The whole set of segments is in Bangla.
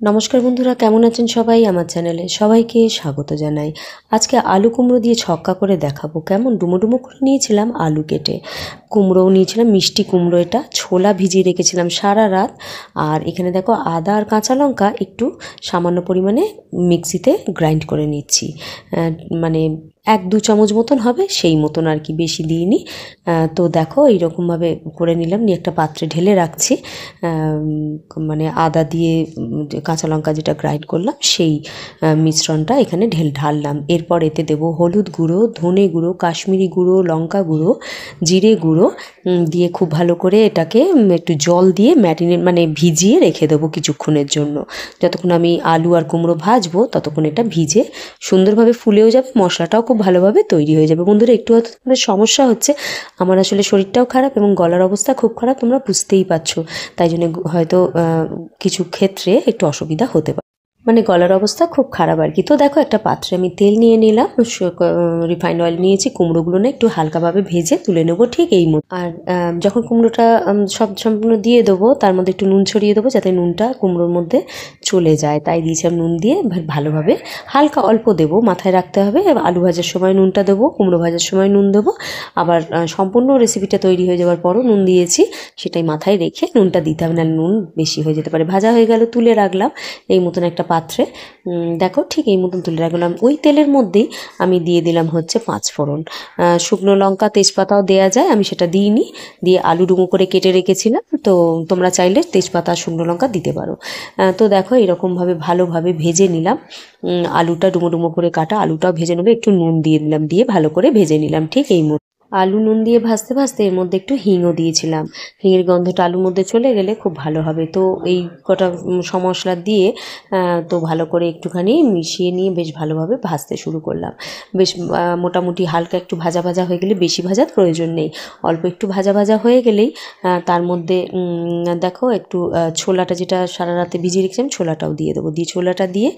নমস্কার বন্ধুরা, কেমন আছেন সবাই? আমার চ্যানেলে সবাইকে স্বাগত জানাই। আজকে আলু কুমড়ো দিয়ে ছক্কা করে দেখাবো। কেমন ডুমো ডুমো করে নিয়েছিলাম আলু কেটে, কুমড়োও নিয়েছিলাম, মিষ্টি কুমড়ো, এটা ছোলা ভিজিয়ে রেখেছিলাম সারা রাত। আর এখানে দেখো আদা আর কাঁচা লঙ্কা একটু সামান্য পরিমাণে মিক্সিতে গ্রাইন্ড করে নিচ্ছি। মানে 1-2 চামচ মতন হবে, সেই মতন আর কি, বেশি দিইনি। তো দেখো এইরকমভাবে করে নিলাম, নিয়ে একটা পাত্রে ঢেলে রাখছি। মানে আদা দিয়ে কাঁচা লঙ্কা যেটা গ্রাইন্ড করলাম সেই মিশ্রণটা এখানে ঢাললাম। এরপর এতে দেবো হলুদ গুঁড়ো, ধনে গুঁড়ো, কাশ্মীরি গুঁড়ো, লঙ্কা গুঁড়ো, জিরে গুঁড়ো দিয়ে খুব ভালো করে এটাকে একটু জল দিয়ে ম্যারিনেট মানে ভিজিয়ে রেখে দেবো কিছুক্ষণের জন্য। যতক্ষণ আমি আলু আর কুমড়ো ভাজবো ততক্ষণ এটা ভিজে সুন্দরভাবে ফুলেও যাবে, মশলাটাও খুব ভালোভাবে তৈরি হয়ে যাবে। বন্ধুরা, একটু হয়তো তোমাদের সমস্যা হচ্ছে, আমার আসলে শরীরটাও খারাপ এবং গলার অবস্থা খুব খারাপ, তোমরা বুঝতেই পারছো, তাই জন্য হয়তো কিছু ক্ষেত্রে একটু অসুবিধা হতে পারে, মানে গলার অবস্থা খুব খারাপ আর কি। তো দেখো একটা পাত্রে আমি তেল নিয়ে নিলাম, রিফাইন্ড অয়েল নিয়েছি, কুমড়োগুলো না একটু হালকাভাবে ভেজে তুলে নেবো, ঠিক এই মতো। আর যখন কুমড়োটা সব সম্পূর্ণ দিয়ে দেবো, তার মধ্যে একটু নুন ছড়িয়ে দেবো যাতে নুনটা কুমড়োর মধ্যে চলে যায়, তাই দিয়েছিলাম নুন দিয়ে ভালোভাবে, হালকা অল্প দেবো, মাথায় রাখতে হবে। আলু ভাজার সময় নুনটা দেবো, কুমড়ো ভাজার সময় নুন দেবো, আবার সম্পূর্ণ রেসিপিটা তৈরি হয়ে যাওয়ার পরও নুন দিয়েছি, সেটাই মাথায় রেখে নুনটা দিতে হবে, না নুন বেশি হয়ে যেতে পারে। ভাজা হয়ে গেল, তুলে রাখলাম এই মতন একটা পাত্রে। দেখো ঠিক এই মতন তুলে রাখলাম। ওই তেলের মধ্যেই আমি দিয়ে দিলাম হচ্ছে 5 ফোড়ন, শুকনো লঙ্কা, তেজপাতাও দেওয়া যায়, আমি সেটা দিইনি। দিয়ে আলু ডুমো করে কেটে রেখেছিলাম, তো তোমরা চাইলে তেজপাতা শুকনো লঙ্কা দিতে পারো। তো দেখো এরকমভাবে ভালোভাবে ভেজে নিলাম, আলুটা ডুমো ডুমো করে কাটা আলুটাও ভেজে নেবো, একটু নুন দিয়ে দিলাম, দিয়ে ভালো করে ভেজে নিলাম ঠিক এই মতো। আলু নুন দিয়ে ভাজতে ভাজতে এর মধ্যে একটু হিংও দিয়েছিলাম, হিঙের গন্ধটা আলুর মধ্যে চলে গেলে খুব ভালো হবে। তো এই কটা মশলা দিয়ে তো ভালো করে একটুখানি মিশিয়ে নিয়ে বেশ ভালোভাবে ভাজতে শুরু করলাম। বেশ মোটামুটি হালকা একটু ভাজা ভাজা হয়ে গেলে, বেশি ভাজার প্রয়োজন নেই, অল্প একটু ভাজা ভাজা হয়ে গেলেই তার মধ্যে দেখো একটু ছোলাটা যেটা সারা রাতে ভিজিয়ে রেখেছিলাম ছোলাটাও দিয়ে দেবো, দিয়ে ছোলাটা দিয়ে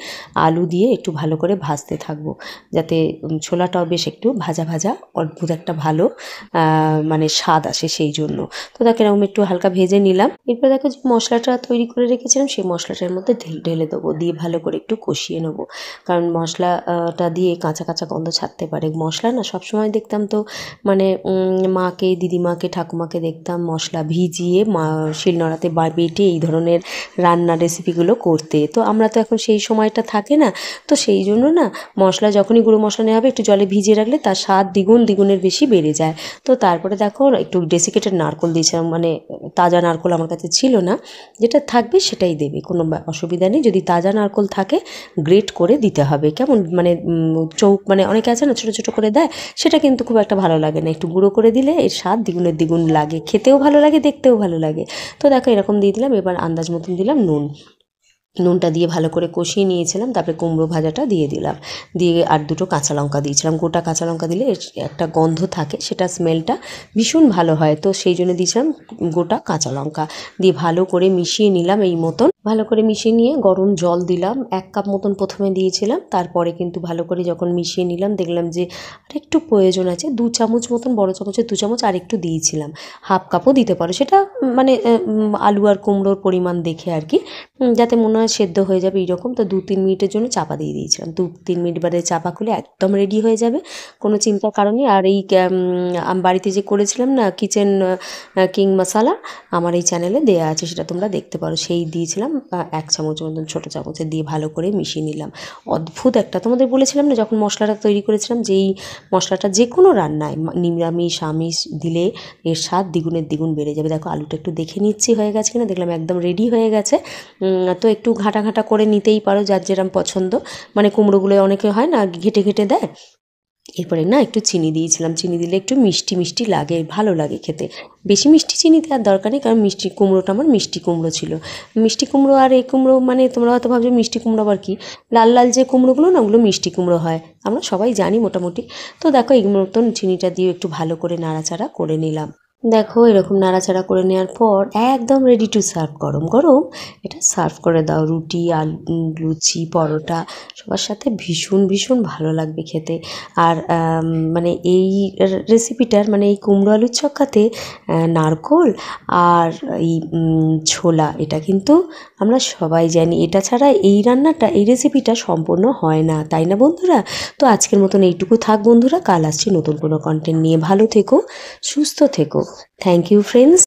আলু দিয়ে একটু ভালো করে ভাজতে থাকবো, যাতে ছোলাটাও বেশ একটু ভাজা ভাজা অদ্ভুত একটা ভালো মানে স্বাদ আসে সেই জন্য। তো দেখো এরকম একটু হালকা ভেজে নিলাম। এরপর দেখো যে মশলাটা তৈরি করে রেখেছিলাম সেই মশলাটার মধ্যে ঢেলে দেবো, দিয়ে ভালো করে একটু কষিয়ে নেবো, কারণ মশলাটা দিয়ে কাঁচা কাঁচা গন্ধ ছাড়তে পারে। মশলা না সবসময় দেখতাম তো, মানে মাকে, দিদিমাকে, ঠাকুমাকে দেখতাম মশলা ভিজিয়ে শিলনোড়াতে বেটে এই ধরনের রান্নার রেসিপিগুলো করতে। তো আমরা তো এখন সেই সময়টা থাকে না, তো সেই জন্য না মশলা যখনই গুঁড়ো মশলা নেওয়া হবে একটু জলে ভিজিয়ে রাখলে তার স্বাদ দ্বিগুণের বেশি বেড়ে যায়। তো তারপরে দেখো একটু ডেসিকেটেড নারকেল দিয়েছিলাম, মানে তাজা নারকেল আমার কাছে ছিল না, যেটা থাকবে সেটাই দেবে, কোনো অসুবিধা নেই। যদি তাজা নারকেল থাকে গ্রেট করে দিতে হবে, কেমন মানে মানে অনেকে আছে না ছোটো ছোটো করে দেয়, সেটা কিন্তু খুব একটা ভালো লাগে না, একটু গুঁড়ো করে দিলে এর স্বাদ দ্বিগুণ লাগে, খেতেও ভালো লাগে, দেখতেও ভালো লাগে। তো দেখো এরকম দিয়ে দিলাম। এবার আন্দাজ মতন দিলাম নুনটা দিয়ে ভালো করে কষিয়ে নিয়েছিলাম, তারপরে কুমড়ো ভাজাটা দিয়ে দিলাম, দিয়ে আর দুটো কাঁচা লঙ্কা দিয়েছিলাম। গোটা কাঁচা লঙ্কা দিলে একটা গন্ধ থাকে, সেটা স্মেলটা ভীষণ ভালো হয়, তো সেই জন্য দিয়েছিলাম গোটা কাঁচা লঙ্কা, দিয়ে ভালো করে মিশিয়ে নিলাম এই মতন। ভালো করে মিশিয়ে নিয়ে গরম জল দিলাম 1 কাপ মতন প্রথমে দিয়েছিলাম, তারপরে কিন্তু ভালো করে যখন মিশিয়ে নিলাম দেখলাম যে আর একটু প্রয়োজন আছে, 2 চামচ মতন, বড় চামচের 2 চামচ আর একটু দিয়েছিলাম, হাফ কাপও দিতে পারো, সেটা মানে আলু আর কুমড়োর পরিমাণ দেখে আর কি, যাতে মনে হয় সেদ্ধ হয়ে যাবে এইরকম। তো 2-3 মিনিটের জন্য চাপা দিয়ে দিয়েছিলাম, 2-3 মিনিট বাদে চাপা খুলে একদম রেডি হয়ে যাবে, কোনো চিন্তার কারণ নেই। আর এই আমি বাড়িতে যে করেছিলাম না কিচেন কিং মশলা, আমার এই চ্যানেলে দেওয়া আছে, সেটা তোমরা দেখতে পারো, সেই দিয়েছিলাম 1 চামচ মতন, ছোটো চামচে দিয়ে ভালো করে মিশিয়ে নিলাম। অদ্ভুত একটা, তোমাদের বলেছিলাম না যখন মশলাটা তৈরি করেছিলাম, যেই মশলাটা যে কোনো রান্নায় নিরামিষ আমিষ দিলে এর স্বাদ দ্বিগুণ বেড়ে যাবে। দেখো আলুটা একটু দেখে নিচ্ছি হয়ে গেছে কিনা, দেখলাম একদম রেডি হয়ে গেছে। তো একটু ঘাঁটা করে নিতেই পারো যার যেরম পছন্দ, মানে কুমড়োগুলো অনেকে হয় না ঘেটে দেয়। এরপরে না একটু চিনি দিয়েছিলাম, চিনি দিলে একটু মিষ্টি লাগে, ভালো লাগে খেতে। বেশি মিষ্টি চিনি দেওয়ার দরকার নেই, কারণ কুমড়োটা আমার মিষ্টি কুমড়ো ছিল। মিষ্টি কুমড়ো আর এই কুমড়ো, মানে তোমরা হয়তো ভাবছো মিষ্টি কুমড়ো আবার কি, লাল যে কুমড়োগুলো না ওগুলো মিষ্টি কুমড়ো হয়, আমরা সবাই জানি মোটামুটি। তো দেখো এই মতন চিনিটা দিয়ে একটু ভালো করে নাড়াচাড়া করে নিলাম। দেখো এরকম নাড়াচাড়া করে নেওয়ার পর একদম রেডি টু সার্ভ, গরম গরম এটা সার্ভ করে দাও রুটি, আলু, লুচি, পরোটা সবার সাথে ভীষণ ভীষণ ভালো লাগবে খেতে। আর মানে এই রেসিপিটার মানে এই কুমড়ো আলুর ছক্কাতে নারকোল আর এই ছোলা এটা কিন্তু আমরা সবাই জানি, এটা ছাড়া এই রান্নাটা এই রেসিপিটা সম্পূর্ণ হয় না, তাই না বন্ধুরা? তো আজকের মতন এইটুকু থাক বন্ধুরা, কাল আসছি নতুন কোনো কন্টেন্ট নিয়ে। ভালো থেকো, সুস্থ থেকো। Thank you friends.